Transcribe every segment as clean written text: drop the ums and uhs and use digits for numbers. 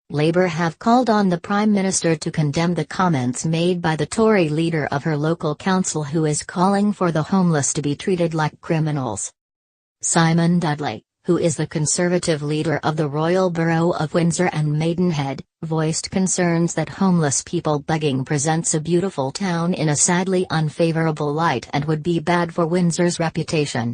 Labour have called on the Prime Minister to condemn the comments made by the Tory leader of her local council, who is calling for the homeless to be treated like criminals. Simon Dudley, who is the Conservative leader of the Royal Borough of Windsor and Maidenhead, voiced concerns that homeless people begging presents a beautiful town in a sadly unfavourable light and would be bad for Windsor's reputation.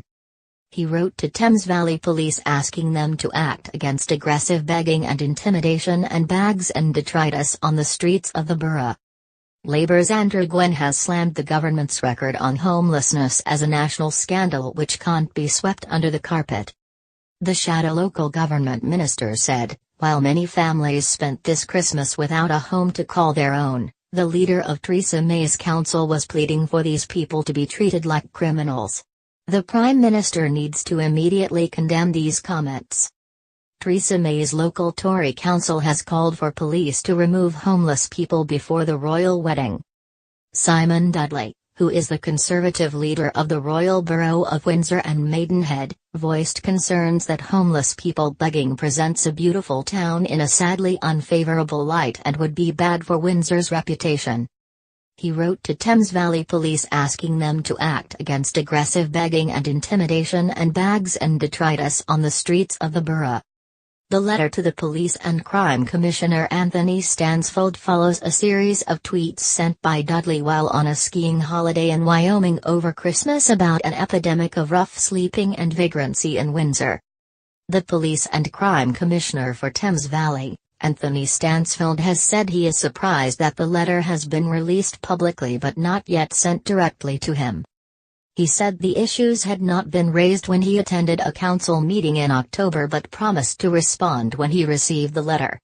He wrote to Thames Valley Police asking them to act against aggressive begging and intimidation and bags and detritus on the streets of the borough. Labour's Andrew Gwynn has slammed the government's record on homelessness as a national scandal which can't be swept under the carpet. The shadow local government minister said, while many families spent this Christmas without a home to call their own, the leader of Theresa May's council was pleading for these people to be treated like criminals. The Prime Minister needs to immediately condemn these comments. Theresa May's local Tory council has called for police to remove homeless people before the royal wedding. Simon Dudley, who is the Conservative leader of the Royal Borough of Windsor and Maidenhead, voiced concerns that homeless people begging presents a beautiful town in a sadly unfavourable light and would be bad for Windsor's reputation. He wrote to Thames Valley Police asking them to act against aggressive begging and intimidation and bags and detritus on the streets of the borough. The letter to the Police and Crime Commissioner Anthony Stansfeld follows a series of tweets sent by Dudley while on a skiing holiday in Wyoming over Christmas about an epidemic of rough sleeping and vagrancy in Windsor. The Police and Crime Commissioner for Thames Valley, Anthony Stansfeld, has said he is surprised that the letter has been released publicly but not yet sent directly to him. He said the issues had not been raised when he attended a council meeting in October but promised to respond when he received the letter.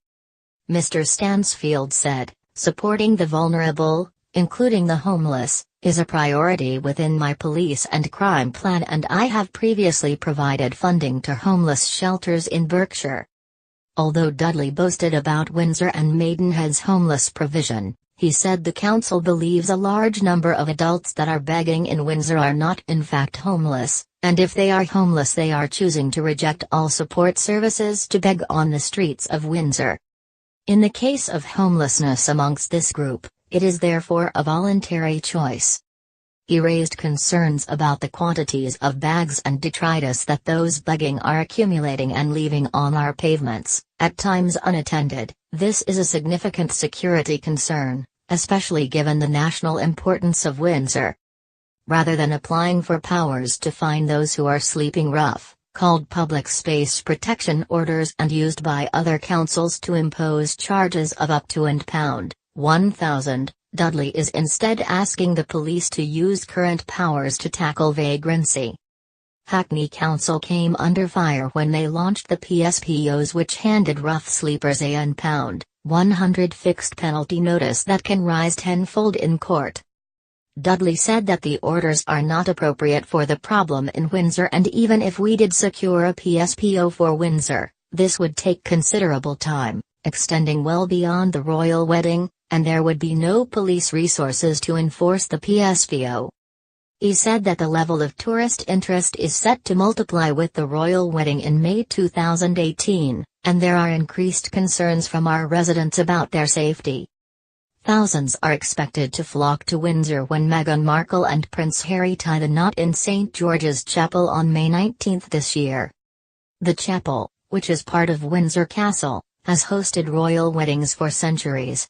Mr. Stansfeld said, "Supporting the vulnerable, including the homeless, is a priority within my police and crime plan, and I have previously provided funding to homeless shelters in Berkshire." Although Dudley boasted about Windsor and Maidenhead's homeless provision, he said the council believes a large number of adults that are begging in Windsor are not in fact homeless, and if they are homeless they are choosing to reject all support services to beg on the streets of Windsor. In the case of homelessness amongst this group, it is therefore a voluntary choice. He raised concerns about the quantities of bags and detritus that those begging are accumulating and leaving on our pavements, at times unattended. This is a significant security concern, especially given the national importance of Windsor. Rather than applying for powers to fine those who are sleeping rough, called public space protection orders and used by other councils to impose charges of up to £1,000, Dudley is instead asking the police to use current powers to tackle vagrancy. Hackney Council came under fire when they launched the PSPOs, which handed rough sleepers a £100 fixed penalty notice that can rise tenfold in court. Dudley said that the orders are not appropriate for the problem in Windsor, and even if we did secure a PSPO for Windsor, this would take considerable time, extending well beyond the royal wedding, and there would be no police resources to enforce the PSPO. He said that the level of tourist interest is set to multiply with the royal wedding in May 2018, and there are increased concerns from our residents about their safety. Thousands are expected to flock to Windsor when Meghan Markle and Prince Harry tie the knot in St. George's Chapel on May 19 this year. The chapel, which is part of Windsor Castle, has hosted royal weddings for centuries.